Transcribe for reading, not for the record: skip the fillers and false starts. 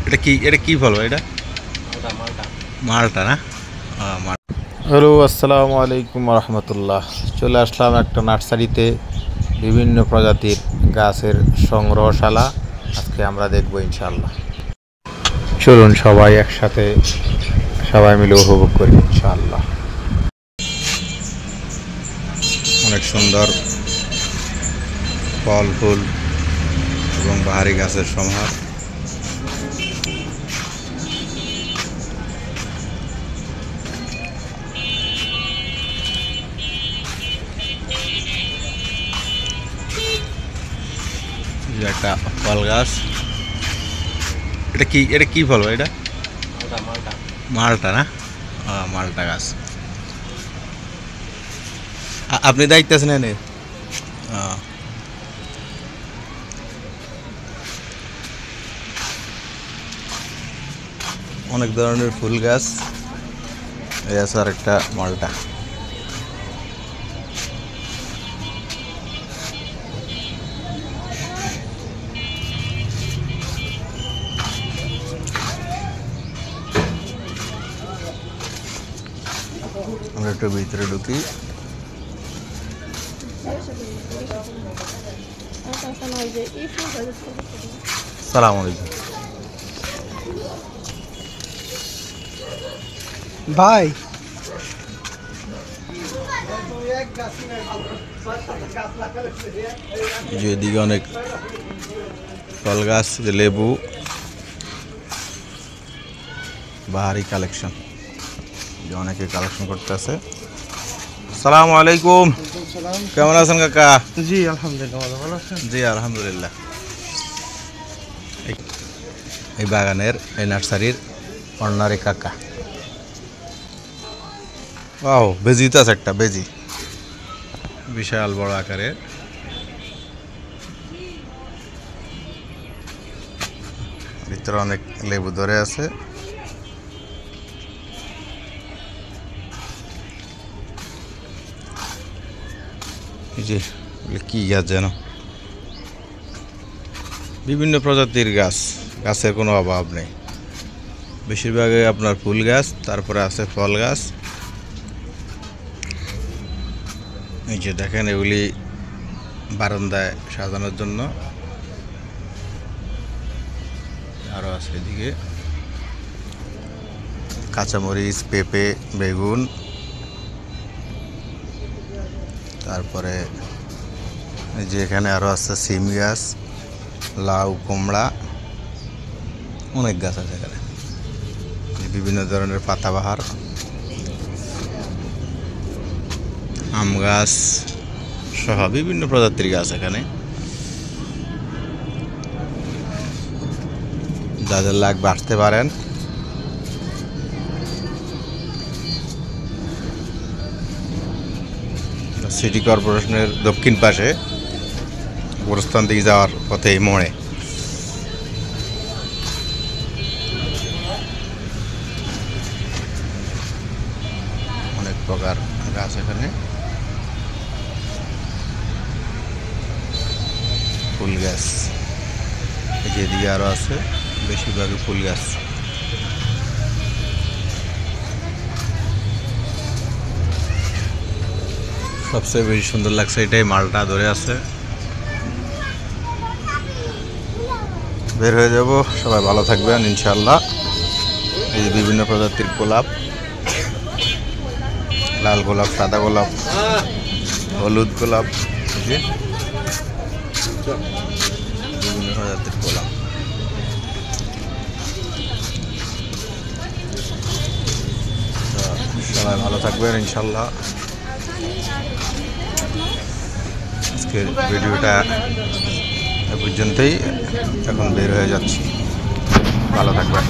এটা কি ফল এটা? মালটা না? হ্যালো, আসসালামু আলাইকুম রহমতুল্লাহ। চলে আসলাম একটা নার্সারিতে, বিভিন্ন প্রজাতির গাছের সংগ্রহশালা। আজকে আমরা দেখব ইনশাআল্লাহ। চলুন সবাই একসাথে সবাই মিলে উপভোগ করি ইনশাআল্লাহ। অনেক সুন্দর ফল ফুল এবং বাহারি গাছের সমাহার। একটা ফল গাছ। এটা কি ফল এটা? মালটা না? মালটা গাছ। আপনি দায়িত্ব আছেন এনে? অনেক ধরনের ফুল গাছ। এই আছে আর একটা মালটা। আমরা একটু ভিতরে ঢুকি। সালাম আলাইকুম ভাই। যেদিকে অনেক ফল গাছ, লেবু, বাহারি কালেকশন, অনেকে কালেকশন করতে আছে। আসসালামু আলাইকুম। কেমন আছেন কাকা? জি আলহামদুলিল্লাহ, ভালো আছেন? জি আলহামদুলিল্লাহ। এই বাগানের, এই নার্সারির অনারি কাকা। ও বেজি তো আছে, একটা বেজি, বিশাল বড় আকারের। ভিতরে অনেক লেবু ধরে আছে। জি, কি গাছ যেন? বিভিন্ন প্রজাতির গাছ, গাছের কোনো অভাব নেই। বেশিরভাগই আপনার ফুল গাছ, তারপরে আছে ফল গাছ। এই যে দেখেন, এগুলি বারান্দায় সাজানোর জন্য। আরও আছে এদিকে কাঁচামরিচ, পেঁপে, বেগুন, তারপরে এই যে এখানে আরও আছে সিম গাছ, লাউ, কুমড়া, অনেক গাছ আছে এখানে। বিভিন্ন ধরনের পাতাবাহার, আম গাছ সহ বিভিন্ন প্রজাতির গাছ এখানে। যাদের লাগবে আসতে পারেন। সিটি কর্পোরেশনের দক্ষিণ পাশে, গোরস্থান দিকে যাওয়ার পথে এই মোড়ে। অনেক প্রকার গাছ এখানে। ফুল গাছ যেদিকে আরও আছে, বেশিরভাগই ফুল গাছ। সবচেয়ে বেশি সুন্দর লাগছে এটাই, মালটা ধরে আছে। বের হয়ে যাব, সবাই ভালো থাকবেন ইনশাআল্লাহ। এই যে বিভিন্ন প্রজাতির গোলাপ, লাল গোলাপ, সাদা গোলাপ, হলুদ গোলাপ, বিভিন্ন প্রজাতির গোলাপ। সবাই ভালো থাকবেন ইনশাআল্লাহ। আজকের ভিডিওটা এ পর্যন্তই, এখন বের হয়ে যাচ্ছি। ভালো থাকবেন।